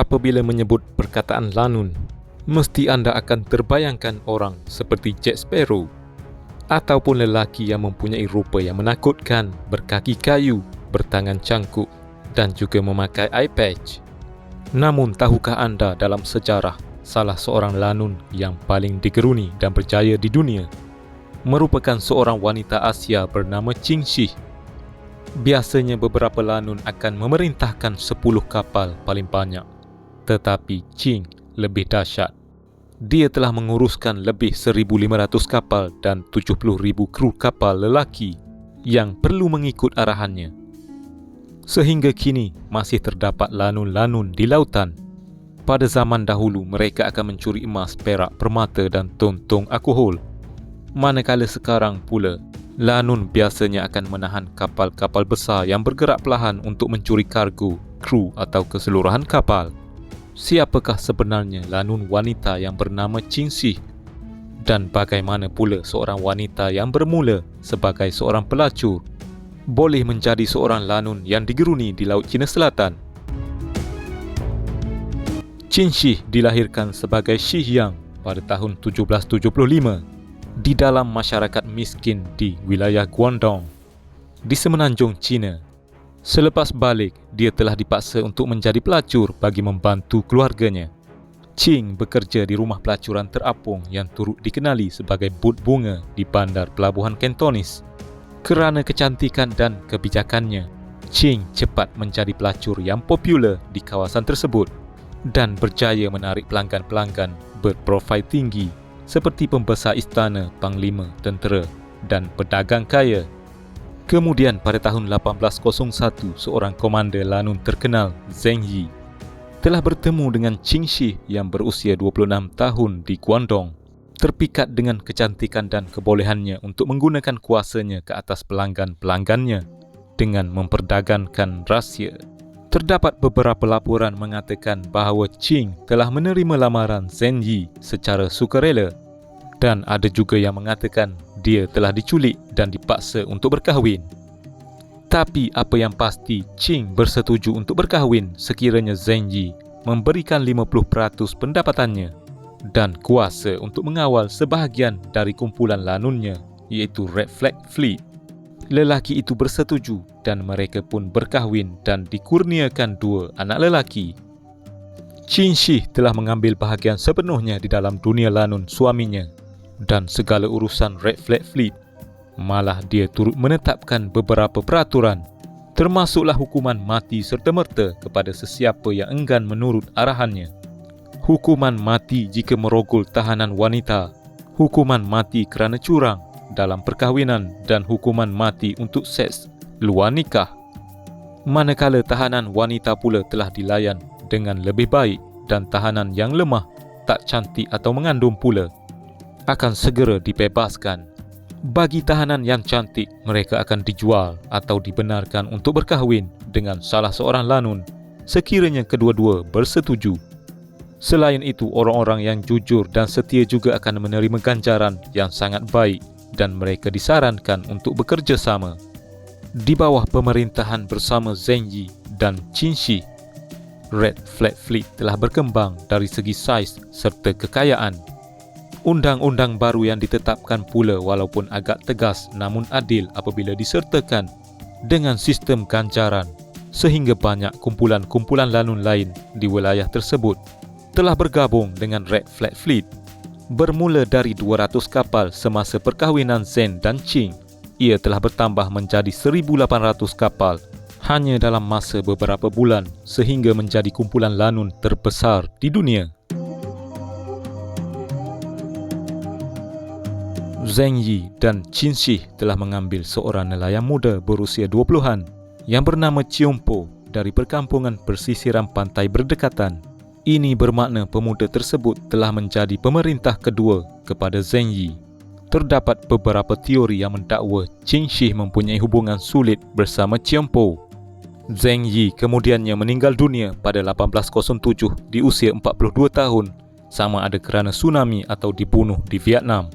Apabila menyebut perkataan lanun, mesti anda akan terbayangkan orang seperti Jack Sparrow ataupun lelaki yang mempunyai rupa yang menakutkan, berkaki kayu, bertangan cangkuk dan juga memakai eye patch. Namun tahukah anda dalam sejarah salah seorang lanun yang paling digeruni dan berjaya di dunia merupakan seorang wanita Asia bernama Qin Shi. Biasanya beberapa lanun akan memerintahkan 10 kapal paling banyak, tetapi Qin lebih dahsyat. Dia telah menguruskan lebih 1,500 kapal dan 70,000 kru kapal lelaki yang perlu mengikut arahannya. Sehingga kini masih terdapat lanun-lanun di lautan. Pada zaman dahulu mereka akan mencuri emas, perak, permata dan tong-tong alkohol. Manakala sekarang pula, lanun biasanya akan menahan kapal-kapal besar yang bergerak perlahan untuk mencuri kargo, kru atau keseluruhan kapal. Siapakah sebenarnya lanun wanita yang bernama Qin Shi? Dan bagaimana pula seorang wanita yang bermula sebagai seorang pelacur boleh menjadi seorang lanun yang digeruni di Laut Cina Selatan? Qin Shi dilahirkan sebagai Shi Yang pada tahun 1775 di dalam masyarakat miskin di wilayah Guangdong, di semenanjung China. Selepas balik, dia telah dipaksa untuk menjadi pelacur bagi membantu keluarganya. Qin bekerja di rumah pelacuran terapung yang turut dikenali sebagai But Bunga di bandar pelabuhan Cantonese. Kerana kecantikan dan kebijakannya, Qin cepat menjadi pelacur yang popular di kawasan tersebut dan berjaya menarik pelanggan-pelanggan berprofil tinggi seperti pembesar istana, panglima, tentera dan pedagang kaya. Kemudian pada tahun 1801, seorang komander lanun terkenal, Zheng Yi, telah bertemu dengan Qin Shi yang berusia 26 tahun di Guangdong, terpikat dengan kecantikan dan kebolehannya untuk menggunakan kuasanya ke atas pelanggan-pelanggannya dengan memperdagangkan rahsia. Terdapat beberapa laporan mengatakan bahawa Qin telah menerima lamaran Zheng Yi secara sukarela, dan ada juga yang mengatakan dia telah diculik dan dipaksa untuk berkahwin. Tapi apa yang pasti, Qin bersetuju untuk berkahwin sekiranya Zheng Yi memberikan 50% pendapatannya dan kuasa untuk mengawal sebahagian dari kumpulan lanunnya, iaitu Red Flag Fleet. Lelaki itu bersetuju dan mereka pun berkahwin dan dikurniakan 2 anak lelaki. Qin Shi telah mengambil bahagian sepenuhnya di dalam dunia lanun suaminya dan segala urusan Red Flag Fleet. Malah dia turut menetapkan beberapa peraturan, termasuklah hukuman mati serta-merta kepada sesiapa yang enggan menurut arahannya. Hukuman mati jika merogol tahanan wanita, hukuman mati kerana curang dalam perkahwinan dan hukuman mati untuk seks luar nikah. Manakala tahanan wanita pula telah dilayan dengan lebih baik dan tahanan yang lemah, tak cantik atau mengandung pula akan segera dibebaskan. Bagi tahanan yang cantik, mereka akan dijual atau dibenarkan untuk berkahwin dengan salah seorang lanun sekiranya kedua-dua bersetuju. Selain itu, orang-orang yang jujur dan setia juga akan menerima ganjaran yang sangat baik dan mereka disarankan untuk bekerja sama. Di bawah pemerintahan bersama Zheng Yi dan Qin Shi, Red Flag Fleet telah berkembang dari segi saiz serta kekayaan. Undang-undang baru yang ditetapkan pula walaupun agak tegas namun adil apabila disertakan dengan sistem ganjaran, sehingga banyak kumpulan-kumpulan lanun lain di wilayah tersebut telah bergabung dengan Red Flag Fleet. Bermula dari 200 kapal semasa perkahwinan Zheng dan Qin, ia telah bertambah menjadi 1,800 kapal hanya dalam masa beberapa bulan sehingga menjadi kumpulan lanun terbesar di dunia. Zheng Yi dan Qin Shi telah mengambil seorang nelayan muda berusia 20-an yang bernama Chiompo dari perkampungan persisiran pantai berdekatan. Ini bermakna pemuda tersebut telah menjadi pemerintah kedua kepada Zheng Yi. Terdapat beberapa teori yang mendakwa Qin Shi mempunyai hubungan sulit bersama Chiompo. Zheng Yi kemudiannya meninggal dunia pada 1807 di usia 42 tahun, sama ada kerana tsunami atau dibunuh di Vietnam.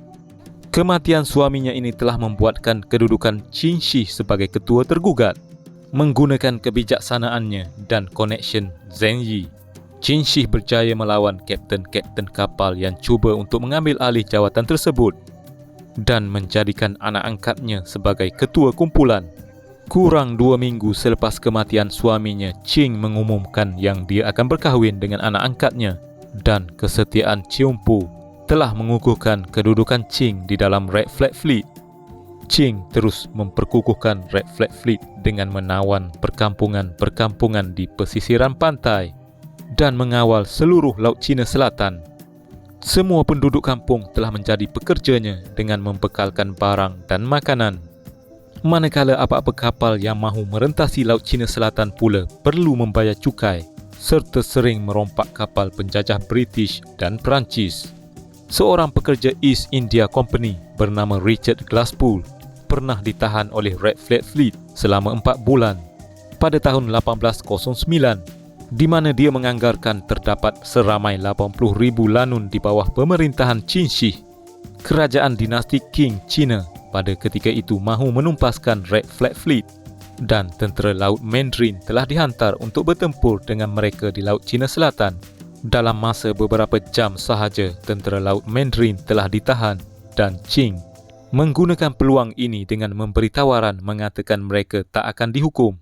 Kematian suaminya ini telah membuatkan kedudukan Qin Shi sebagai ketua tergugat. Menggunakan kebijaksanaannya dan koneksyen Zheng Yi, Qin Shi berjaya melawan kapten-kapten kapal yang cuba untuk mengambil alih jawatan tersebut dan menjadikan anak angkatnya sebagai ketua kumpulan. Kurang 2 minggu selepas kematian suaminya, Qing mengumumkan yang dia akan berkahwin dengan anak angkatnya, dan kesetiaan Ciumpu telah mengukuhkan kedudukan Qing di dalam Red Flag Fleet. Qing terus memperkukuhkan Red Flag Fleet dengan menawan perkampungan-perkampungan di pesisiran pantai dan mengawal seluruh Laut Cina Selatan. Semua penduduk kampung telah menjadi pekerjanya dengan membekalkan barang dan makanan. Manakala apa-apa kapal yang mahu merentasi Laut Cina Selatan pula perlu membayar cukai serta sering merompak kapal penjajah British dan Perancis. Seorang pekerja East India Company bernama Richard Glasspool pernah ditahan oleh Red Flag Fleet selama 4 bulan pada tahun 1809, di mana dia menganggarkan terdapat seramai 80,000 lanun di bawah pemerintahan Qin Shi. Kerajaan dinasti Qing China pada ketika itu mahu menumpaskan Red Flag Fleet, dan tentera Laut Mandarin telah dihantar untuk bertempur dengan mereka di Laut Cina Selatan. Dalam masa beberapa jam sahaja, tentera Laut Mandarin telah ditahan dan Qing menggunakan peluang ini dengan memberi tawaran mengatakan mereka tak akan dihukum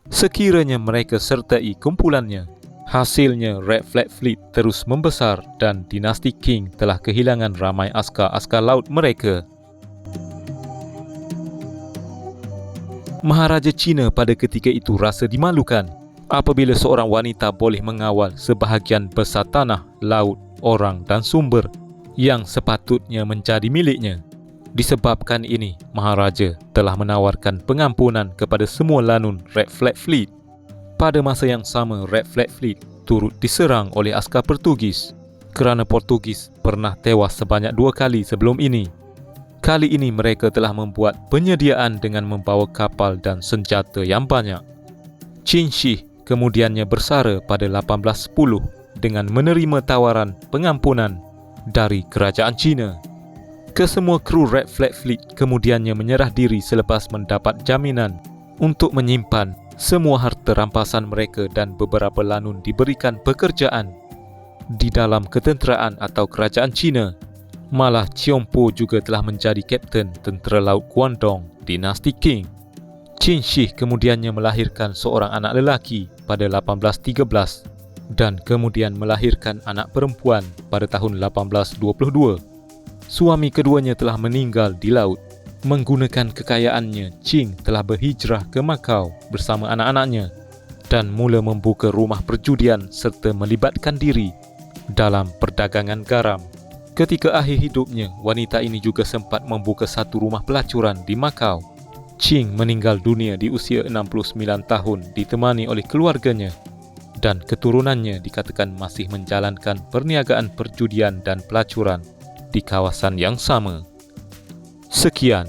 sekiranya mereka sertai kumpulannya. Hasilnya, Red Flag Fleet terus membesar dan dinasti Qing telah kehilangan ramai askar-askar laut mereka. Maharaja Cina pada ketika itu rasa dimalukan apabila seorang wanita boleh mengawal sebahagian besar tanah, laut, orang dan sumber yang sepatutnya menjadi miliknya. Disebabkan ini, Maharaja telah menawarkan pengampunan kepada semua lanun Red Flag Fleet. Pada masa yang sama, Red Flag Fleet turut diserang oleh askar Portugis kerana Portugis pernah tewas sebanyak 2 kali sebelum ini. Kali ini mereka telah membuat penyediaan dengan membawa kapal dan senjata yang banyak. Qin Shi kemudiannya bersara pada 1810 dengan menerima tawaran pengampunan dari kerajaan China. Kesemua kru Red Flag Fleet kemudiannya menyerah diri selepas mendapat jaminan untuk menyimpan semua harta rampasan mereka, dan beberapa lanun diberikan pekerjaan di dalam ketenteraan atau kerajaan China. Malah Ciumpu juga telah menjadi kapten tentera laut Guangdong dinasti Qing. Qin Shi kemudiannya melahirkan seorang anak lelaki pada 1813 dan kemudian melahirkan anak perempuan pada tahun 1822. Suami keduanya telah meninggal di laut. Menggunakan kekayaannya, Qing telah berhijrah ke Macau bersama anak-anaknya dan mula membuka rumah perjudian serta melibatkan diri dalam perdagangan garam. Ketika akhir hidupnya, wanita ini juga sempat membuka satu rumah pelacuran di Macau. Qing meninggal dunia di usia 69 tahun ditemani oleh keluarganya, dan keturunannya dikatakan masih menjalankan perniagaan perjudian dan pelacuran di kawasan yang sama. Sekian.